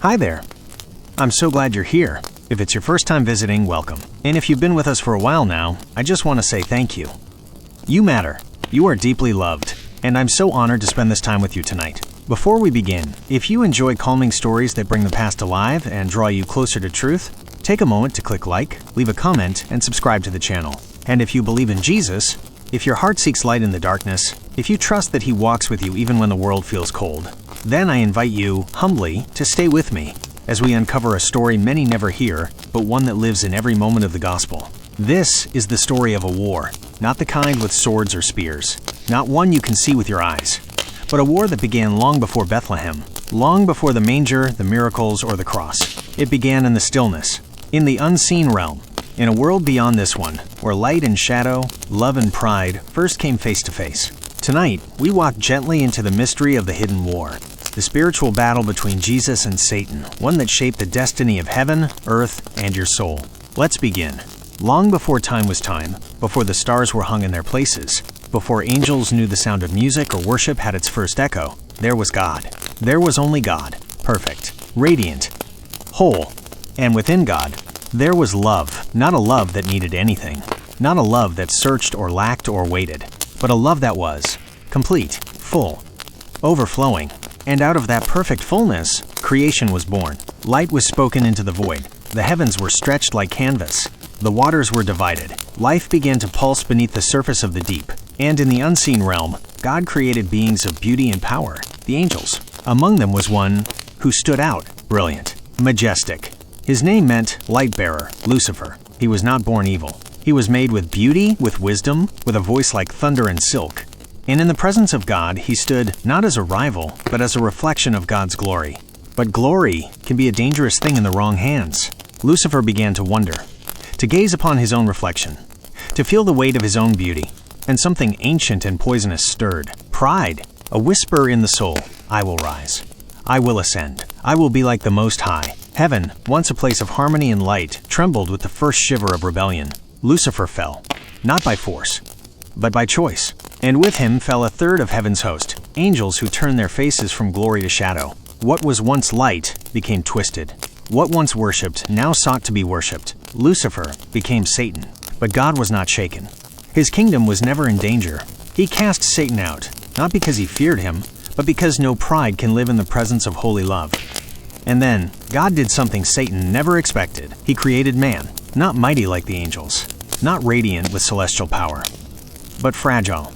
Hi there. I'm so glad you're here. If it's your first time visiting, welcome. And if you've been with us for a while now, I just want to say thank you. You matter. You are deeply loved, and I'm so honored to spend this time with you tonight. Before we begin, if you enjoy calming stories that bring the past alive and draw you closer to truth, take a moment to click like, leave a comment, and subscribe to the channel. And if you believe in Jesus, if your heart seeks light in the darkness, if you trust that He walks with you even when the world feels cold, then I invite you, humbly, to stay with me as we uncover a story many never hear, but one that lives in every moment of the gospel. This is the story of a war, not the kind with swords or spears, not one you can see with your eyes, but a war that began long before Bethlehem, long before the manger, the miracles, or the cross. It began in the stillness, in the unseen realm, in a world beyond this one, where light and shadow, love and pride first came face to face. Tonight, we walk gently into the mystery of the hidden war, the spiritual battle between Jesus and Satan, one that shaped the destiny of heaven, earth, and your soul. Let's begin. Long before time was time, before the stars were hung in their places, before angels knew the sound of music or worship had its first echo, there was God. There was only God, perfect, radiant, whole. And within God, there was love, not a love that needed anything, not a love that searched or lacked or waited, but a love that was complete, full, overflowing. And out of that perfect fullness, creation was born. Light was spoken into the void. The heavens were stretched like canvas. The waters were divided. Life began to pulse beneath the surface of the deep. And in the unseen realm, God created beings of beauty and power, the angels. Among them was one who stood out, brilliant, majestic. His name meant light-bearer, Lucifer. He was not born evil. He was made with beauty, with wisdom, with a voice like thunder and silk. And in the presence of God, he stood not as a rival, but as a reflection of God's glory. But glory can be a dangerous thing in the wrong hands. Lucifer began to wonder, to gaze upon his own reflection, to feel the weight of his own beauty. And something ancient and poisonous stirred. Pride, a whisper in the soul. I will rise. I will ascend. I will be like the Most High. Heaven, once a place of harmony and light, trembled with the first shiver of rebellion. Lucifer fell, not by force, but by choice. And with him fell a third of heaven's host, angels who turned their faces from glory to shadow. What was once light became twisted. What once worshipped now sought to be worshipped. Lucifer became Satan, but God was not shaken. His kingdom was never in danger. He cast Satan out, not because he feared him, but because no pride can live in the presence of holy love. And then, God did something Satan never expected. He created man, not mighty like the angels, not radiant with celestial power, but fragile,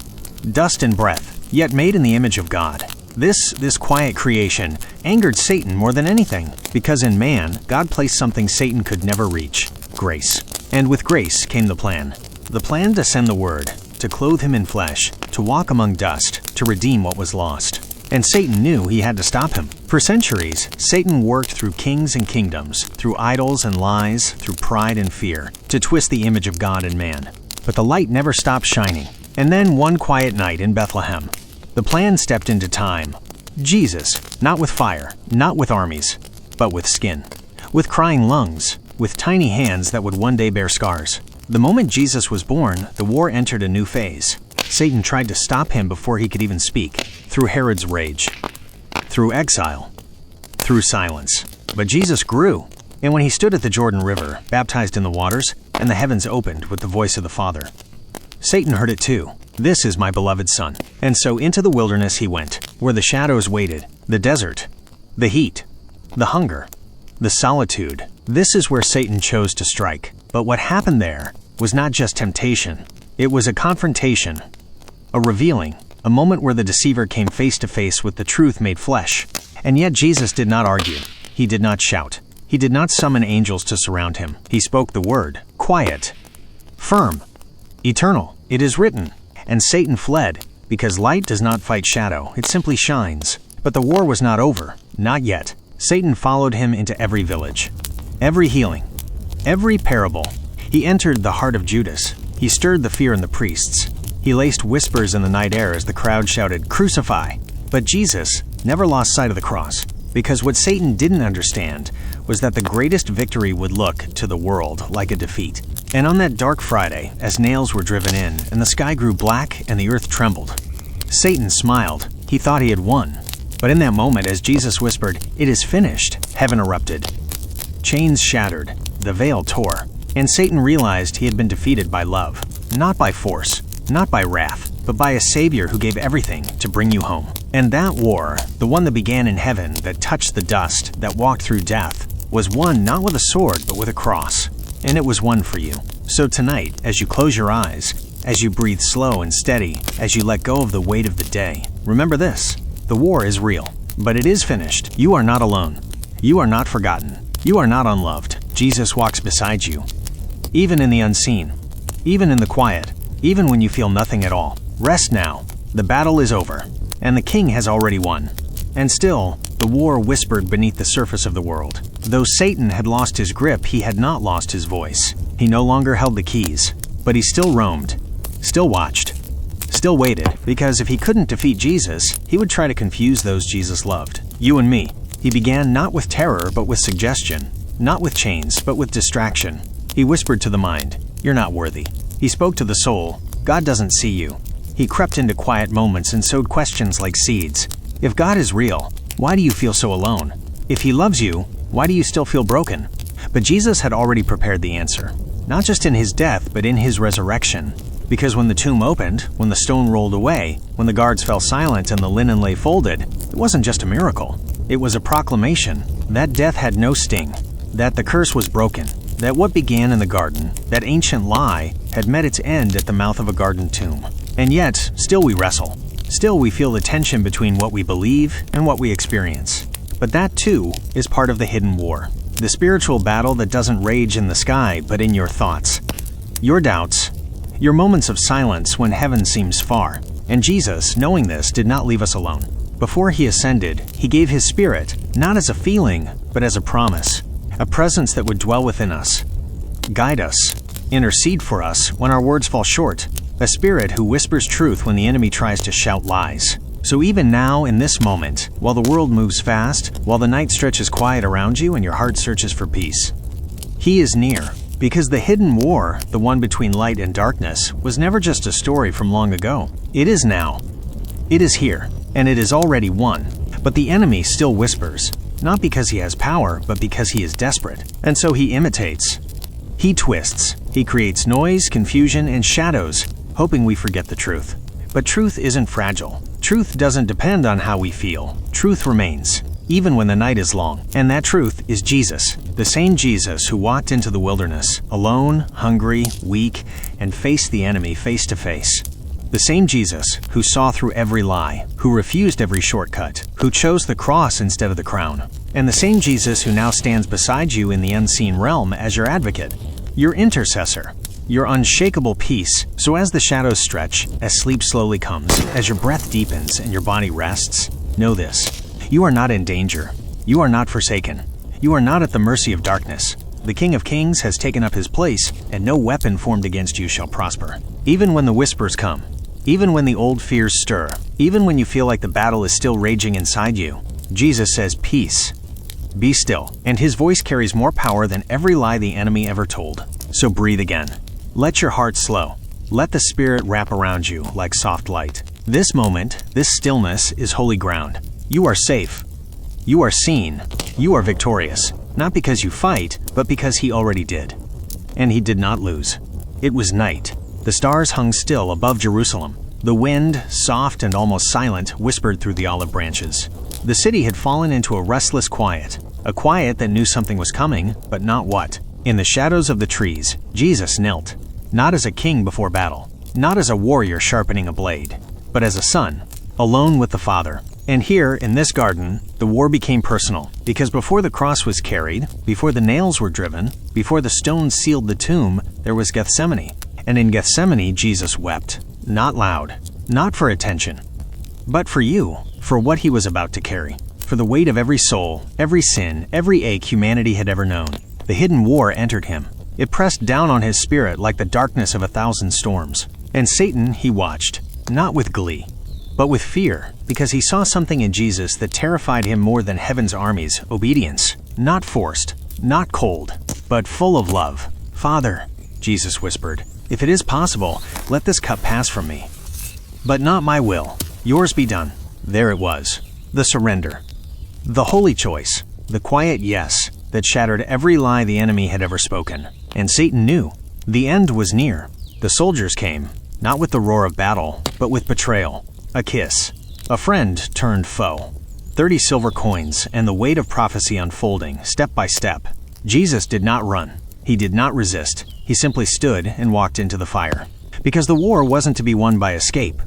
dust and breath, yet made in the image of God. This quiet creation angered Satan more than anything, because in man, God placed something Satan could never reach, grace. And with grace came the plan to send the word, to clothe him in flesh, to walk among dust, to redeem what was lost. And Satan knew he had to stop him. For centuries, Satan worked through kings and kingdoms, through idols and lies, through pride and fear, to twist the image of God and man. But the light never stopped shining. And then one quiet night in Bethlehem, the plan stepped into time. Jesus, not with fire, not with armies, but with skin, with crying lungs, with tiny hands that would one day bear scars. The moment Jesus was born, the war entered a new phase. Satan tried to stop him before he could even speak, through Herod's rage, through exile, through silence. But Jesus grew, and when he stood at the Jordan River, baptized in the waters, and the heavens opened with the voice of the Father, Satan heard it too. This is my beloved Son. And so into the wilderness he went, where the shadows waited, the desert, the heat, the hunger, the solitude. This is where Satan chose to strike. But what happened there was not just temptation. It was a confrontation, a revealing, a moment where the deceiver came face to face with the truth made flesh. And yet Jesus did not argue. He did not shout. He did not summon angels to surround him. He spoke the word, quiet, firm, eternal. It is written. And Satan fled, because light does not fight shadow, it simply shines. But the war was not over, not yet. Satan followed him into every village, every healing, every parable. He entered the heart of Judas. He stirred the fear in the priests. He laced whispers in the night air as the crowd shouted, "Crucify!" But Jesus never lost sight of the cross, because what Satan didn't understand was that the greatest victory would look to the world like a defeat. And on that dark Friday, as nails were driven in, and the sky grew black and the earth trembled, Satan smiled. He thought he had won. But in that moment, as Jesus whispered, "It is finished," heaven erupted. Chains shattered, the veil tore, and Satan realized he had been defeated by love. Not by force, not by wrath, but by a Savior who gave everything to bring you home. And that war, the one that began in heaven, that touched the dust, that walked through death, was won not with a sword, but with a cross. And it was won for you. So tonight, as you close your eyes, as you breathe slow and steady, as you let go of the weight of the day, remember this: the war is real, but it is finished. You are not alone. You are not forgotten. You are not unloved. Jesus walks beside you, even in the unseen, even in the quiet, even when you feel nothing at all. Rest now. The battle is over, and the King has already won. And still, the war whispered beneath the surface of the world. Though Satan had lost his grip, he had not lost his voice. He no longer held the keys, but he still roamed, still watched, still waited, because if he couldn't defeat Jesus, he would try to confuse those Jesus loved. You and me. He began not with terror, but with suggestion. Not with chains, but with distraction. He whispered to the mind, "You're not worthy." He spoke to the soul, "God doesn't see you." He crept into quiet moments and sowed questions like seeds. If God is real, why do you feel so alone? If he loves you, why do you still feel broken? But Jesus had already prepared the answer. Not just in his death, but in his resurrection. Because when the tomb opened, when the stone rolled away, when the guards fell silent and the linen lay folded, it wasn't just a miracle. It was a proclamation that death had no sting, that the curse was broken, that what began in the garden, that ancient lie, had met its end at the mouth of a garden tomb. And yet, still we wrestle. Still we feel the tension between what we believe and what we experience. But that too is part of the hidden war. The spiritual battle that doesn't rage in the sky, but in your thoughts. Your doubts. Your moments of silence when heaven seems far. And Jesus, knowing this, did not leave us alone. Before he ascended, he gave his Spirit, not as a feeling, but as a promise. A presence that would dwell within us, guide us, intercede for us when our words fall short. A Spirit who whispers truth when the enemy tries to shout lies. So even now, in this moment, while the world moves fast, while the night stretches quiet around you and your heart searches for peace, he is near. Because the hidden war, the one between light and darkness, was never just a story from long ago. It is now. It is here, and it is already won. But the enemy still whispers, not because he has power, but because he is desperate. And so he imitates. He twists. He creates noise, confusion, and shadows, hoping we forget the truth. But truth isn't fragile. Truth doesn't depend on how we feel. Truth remains, even when the night is long. And that truth is Jesus, the same Jesus who walked into the wilderness, alone, hungry, weak, and faced the enemy face to face. The same Jesus who saw through every lie, who refused every shortcut, who chose the cross instead of the crown. And the same Jesus who now stands beside you in the unseen realm as your advocate, your intercessor, your unshakable peace. So as the shadows stretch, as sleep slowly comes, as your breath deepens and your body rests, know this: you are not in danger. You are not forsaken. You are not at the mercy of darkness. The King of Kings has taken up his place, and no weapon formed against you shall prosper. Even when the whispers come, even when the old fears stir, even when you feel like the battle is still raging inside you, Jesus says, "Peace. Be still." And his voice carries more power than every lie the enemy ever told. So breathe again. Let your heart slow. Let the Spirit wrap around you like soft light. This moment, this stillness, is holy ground. You are safe. You are seen. You are victorious. Not because you fight, but because he already did. And he did not lose. It was night. The stars hung still above Jerusalem. The wind, soft and almost silent, whispered through the olive branches. The city had fallen into a restless quiet, a quiet that knew something was coming, but not what. In the shadows of the trees, Jesus knelt, not as a king before battle, not as a warrior sharpening a blade, but as a son, alone with the Father. And here, in this garden, the war became personal, because before the cross was carried, before the nails were driven, before the stones sealed the tomb, there was Gethsemane. And in Gethsemane, Jesus wept, not loud, not for attention, but for you, for what he was about to carry, for the weight of every soul, every sin, every ache humanity had ever known. The hidden war entered him. It pressed down on his spirit like the darkness of 1,000 storms. And Satan, he watched, not with glee, but with fear, because he saw something in Jesus that terrified him more than heaven's armies: obedience, not forced, not cold, but full of love. "Father," Jesus whispered, "if it is possible, let this cup pass from me. But not my will, yours be done." There it was. The surrender. The holy choice. The quiet yes that shattered every lie the enemy had ever spoken. And Satan knew. The end was near. The soldiers came, not with the roar of battle, but with betrayal. A kiss. A friend turned foe. 30 silver coins and the weight of prophecy unfolding, step by step. Jesus did not run. He did not resist. He simply stood and walked into the fire. Because the war wasn't to be won by escape.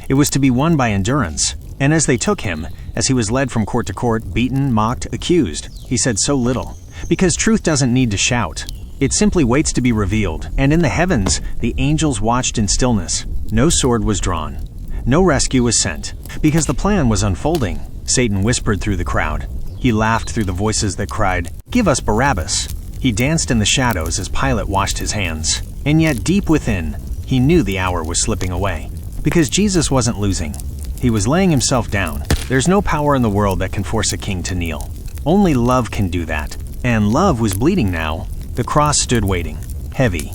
It was to be won by endurance. And as they took him, as he was led from court to court, beaten, mocked, accused, he said so little. Because truth doesn't need to shout. It simply waits to be revealed. And in the heavens, the angels watched in stillness. No sword was drawn. No rescue was sent. Because the plan was unfolding. Satan whispered through the crowd. He laughed through the voices that cried, "Give us Barabbas." He danced in the shadows as Pilate washed his hands. And yet deep within, he knew the hour was slipping away. Because Jesus wasn't losing. He was laying himself down. There's no power in the world that can force a king to kneel. Only love can do that. And love was bleeding now. The cross stood waiting, heavy,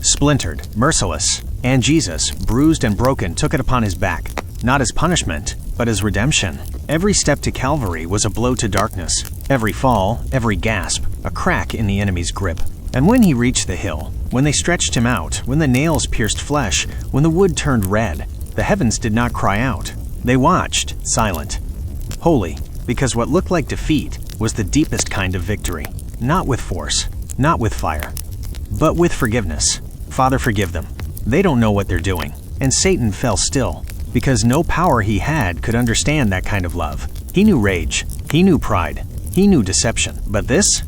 splintered, merciless. And Jesus, bruised and broken, took it upon his back. Not as punishment, but as redemption. Every step to Calvary was a blow to darkness. Every fall, every gasp, a crack in the enemy's grip. And when he reached the hill, when they stretched him out, when the nails pierced flesh, when the wood turned red, the heavens did not cry out. They watched, silent, holy, because what looked like defeat was the deepest kind of victory. Not with force, not with fire, but with forgiveness. Father, forgive them. They don't know what they're doing. And Satan fell still, because no power he had could understand that kind of love. He knew rage, he knew pride, he knew deception. But this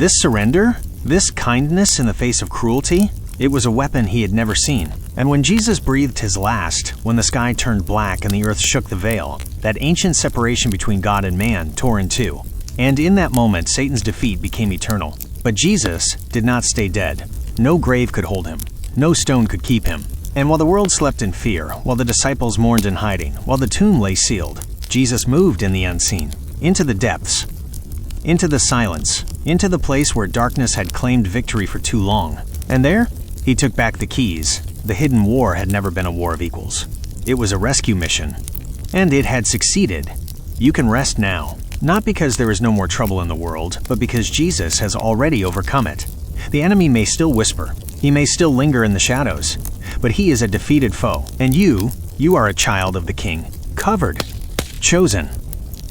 surrender, this kindness in the face of cruelty, it was a weapon he had never seen. And when Jesus breathed his last, when the sky turned black and the earth shook the veil, that ancient separation between God and man tore in two. And in that moment, Satan's defeat became eternal. But Jesus did not stay dead. No grave could hold him. No stone could keep him. And while the world slept in fear, while the disciples mourned in hiding, while the tomb lay sealed, Jesus moved in the unseen, into the depths, into the silence, into the place where darkness had claimed victory for too long. And there, he took back the keys. The hidden war had never been a war of equals. It was a rescue mission, and it had succeeded. You can rest now, not because there is no more trouble in the world, but because Jesus has already overcome it. The enemy may still whisper, he may still linger in the shadows, but he is a defeated foe. And you are a child of the King, covered, chosen,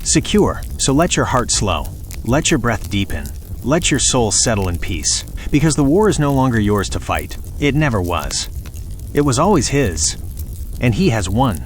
secure. So let your heart slow, let your breath deepen, let your soul settle in peace, because the war is no longer yours to fight. It never was. It was always his, and he has won.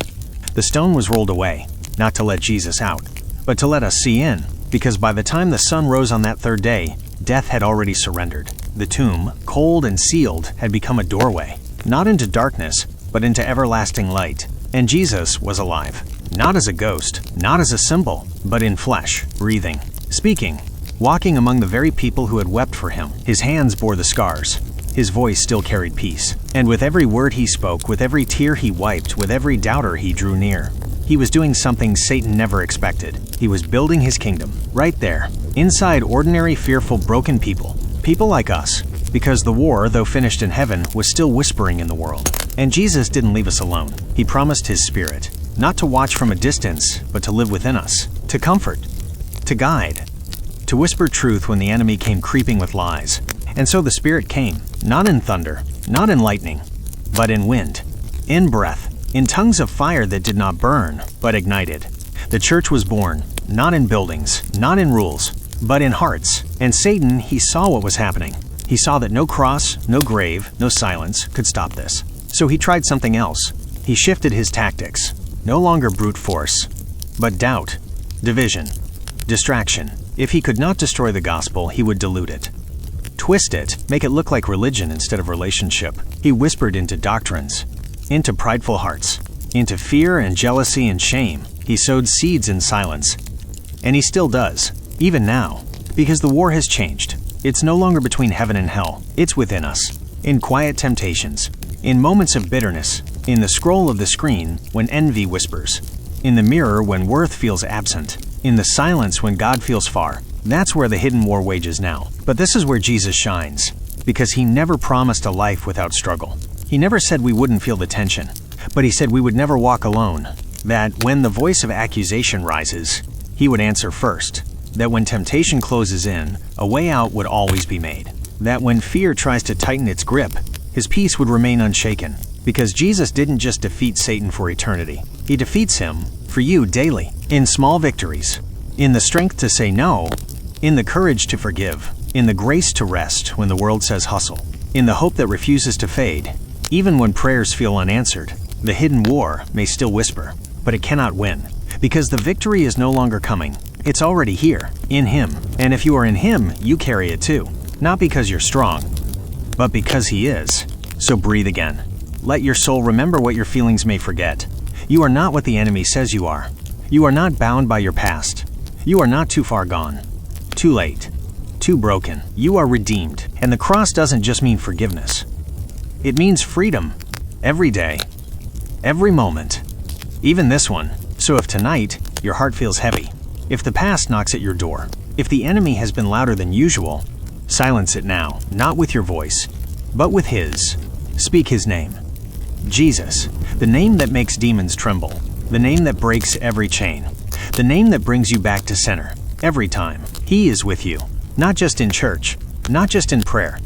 The stone was rolled away, not to let Jesus out, but to let us see in, because by the time the sun rose on that third day, death had already surrendered. The tomb, cold and sealed, had become a doorway, not into darkness, but into everlasting light. And Jesus was alive, not as a ghost, not as a symbol, but in flesh, breathing, speaking, walking among the very people who had wept for him. His hands bore the scars. His voice still carried peace. And with every word he spoke, with every tear he wiped, with every doubter he drew near, he was doing something Satan never expected. He was building his kingdom, right there, inside ordinary, fearful, broken people. People like us. Because the war, though finished in heaven, was still whispering in the world. And Jesus didn't leave us alone. He promised his Spirit, not to watch from a distance, but to live within us, to comfort, to guide, to whisper truth when the enemy came creeping with lies. And so the Spirit came, not in thunder, not in lightning, but in wind, in breath, in tongues of fire that did not burn, but ignited. The church was born, not in buildings, not in rules, but in hearts. And Satan, he saw what was happening. He saw that no cross, no grave, no silence could stop this. So he tried something else. He shifted his tactics. No longer brute force, but doubt, division, distraction. If he could not destroy the gospel, he would dilute it. Twist it, make it look like religion instead of relationship. He whispered into doctrines, into prideful hearts, into fear and jealousy and shame. He sowed seeds in silence. And he still does, even now, because the war has changed. It's no longer between heaven and hell. It's within us, in quiet temptations, in moments of bitterness, in the scroll of the screen when envy whispers, in the mirror when worth feels absent, in the silence when God feels far. That's where the hidden war wages now. But this is where Jesus shines, because he never promised a life without struggle. He never said we wouldn't feel the tension, but he said we would never walk alone. that when the voice of accusation rises, he would answer first, that when temptation closes in, a way out would always be made, that when fear tries to tighten its grip, his peace would remain unshaken, because Jesus didn't just defeat Satan for eternity. He defeats him for you daily, in small victories, in the strength to say no, in the courage to forgive, in the grace to rest when the world says hustle, in the hope that refuses to fade. Even when prayers feel unanswered, the hidden war may still whisper, but it cannot win, because the victory is no longer coming. It's already here, in Him. And if you are in Him, you carry it too. Not because you're strong, but because He is. So breathe again. Let your soul remember what your feelings may forget. You are not what the enemy says you are. You are not bound by your past. You are not too far gone, too late, too broken. You are redeemed. And the cross doesn't just mean forgiveness. It means freedom. Every day. Every moment. Even this one. So if tonight, your heart feels heavy, if the past knocks at your door, if the enemy has been louder than usual, silence it now, not with your voice, but with His. Speak His name. Jesus, the name that makes demons tremble, the name that breaks every chain, the name that brings you back to center, every time. He is with you, not just in church, not just in prayer,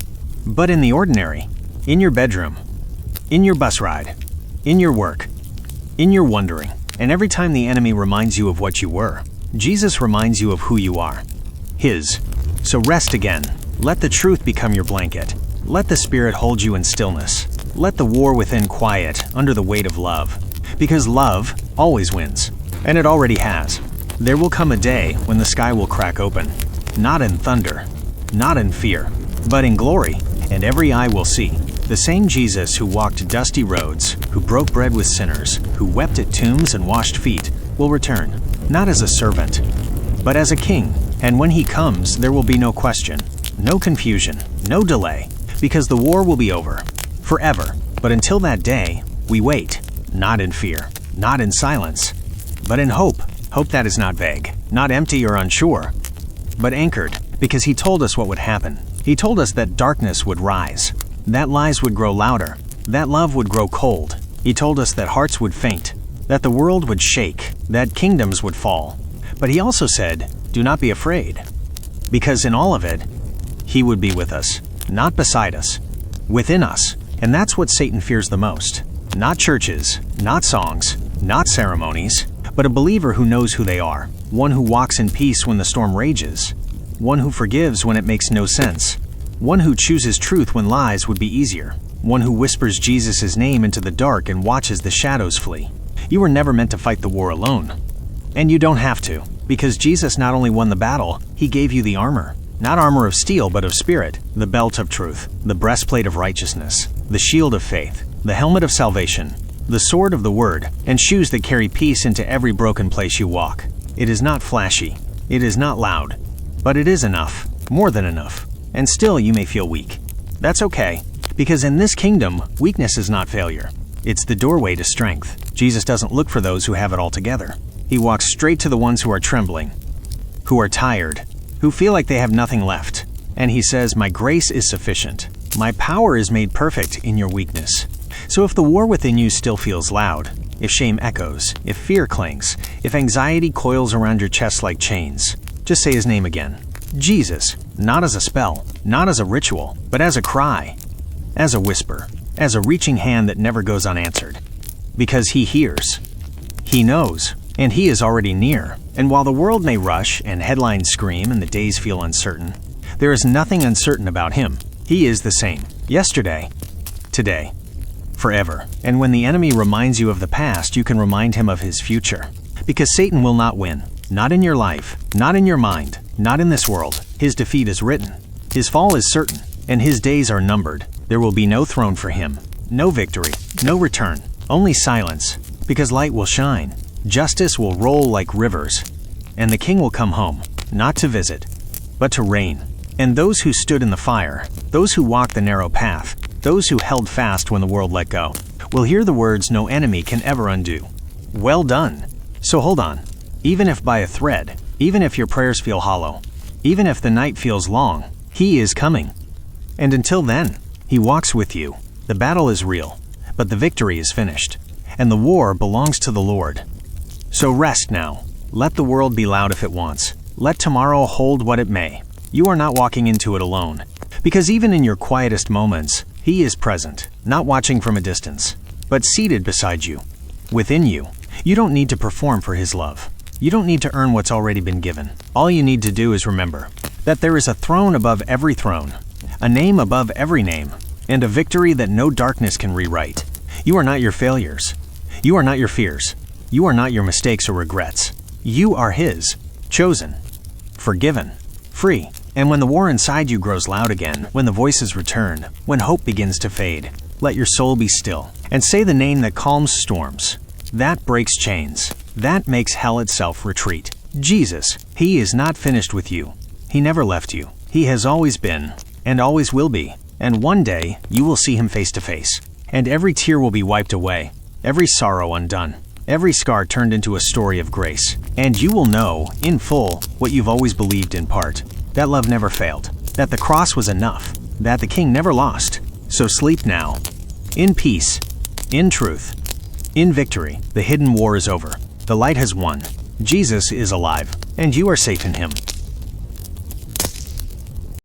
but in the ordinary, in your bedroom, in your bus ride, in your work, in your wondering. And every time the enemy reminds you of what you were, Jesus reminds you of who you are, His. So rest again. Let the truth become your blanket. Let the Spirit hold you in stillness. Let the war within quiet under the weight of love. Because love always wins. And it already has. There will come a day when the sky will crack open. Not in thunder, not in fear, but in glory. And every eye will see. The same Jesus who walked dusty roads, who broke bread with sinners, who wept at tombs and washed feet, will return, not as a servant, but as a king. And when He comes, there will be no question, no confusion, no delay, because the war will be over, forever. But until that day, we wait, not in fear, not in silence, but in hope. Hope that is not vague, not empty or unsure, but anchored, because He told us what would happen. He told us that darkness would rise, that lies would grow louder, that love would grow cold. He told us that hearts would faint, that the world would shake, that kingdoms would fall. But He also said, do not be afraid, because in all of it, He would be with us, not beside us, within us. And that's what Satan fears the most. Not churches, not songs, not ceremonies, but a believer who knows who they are, one who walks in peace when the storm rages, one who forgives when it makes no sense, one who chooses truth when lies would be easier, one who whispers Jesus' name into the dark and watches the shadows flee. You were never meant to fight the war alone. And you don't have to, because Jesus not only won the battle, He gave you the armor. Not armor of steel, but of spirit, the belt of truth, the breastplate of righteousness, the shield of faith, the helmet of salvation, the sword of the word, and shoes that carry peace into every broken place you walk. It is not flashy, it is not loud, but it is enough, more than enough. And still you may feel weak. That's okay, because in this kingdom, weakness is not failure. It's the doorway to strength. Jesus doesn't look for those who have it all together. He walks straight to the ones who are trembling, who are tired, who feel like they have nothing left. And He says, my grace is sufficient. My power is made perfect in your weakness. So if the war within you still feels loud, if shame echoes, if fear clings, if anxiety coils around your chest like chains, just say His name again. Jesus, not as a spell, not as a ritual, but as a cry, as a whisper, as a reaching hand that never goes unanswered. Because He hears, He knows, and He is already near. And while the world may rush and headlines scream and the days feel uncertain, there is nothing uncertain about Him. He is the same, yesterday, today, forever. And when the enemy reminds you of the past, you can remind him of his future. Because Satan will not win. Not in your life, not in your mind, not in this world. His defeat is written. His fall is certain, and his days are numbered. There will be no throne for him, no victory, no return, only silence, because light will shine. Justice will roll like rivers, and the king will come home, not to visit, but to reign. And those who stood in the fire, those who walked the narrow path, those who held fast when the world let go, will hear the words no enemy can ever undo. Well done. So hold on. Even if by a thread, even if your prayers feel hollow, even if the night feels long, He is coming. And until then, He walks with you. The battle is real, but the victory is finished. And the war belongs to the Lord. So rest now. Let the world be loud if it wants. Let tomorrow hold what it may. You are not walking into it alone. Because even in your quietest moments, He is present, not watching from a distance, but seated beside you, within you. You don't need to perform for His love. You don't need to earn what's already been given. All you need to do is remember that there is a throne above every throne, a name above every name, and a victory that no darkness can rewrite. You are not your failures. You are not your fears. You are not your mistakes or regrets. You are His, chosen, forgiven, free. And when the war inside you grows loud again, when the voices return, when hope begins to fade, let your soul be still and say the name that calms storms, that breaks chains, that makes hell itself retreat. Jesus. He is not finished with you. He never left you. He has always been and always will be. And one day you will see Him face to face. And every tear will be wiped away, every sorrow undone, every scar turned into a story of grace. And you will know, in full, what you've always believed in part. That love never failed, that the cross was enough, that the King never lost. So sleep now, in peace, in truth, in victory. The hidden war is over. The light has won. Jesus is alive, and you are safe in Him.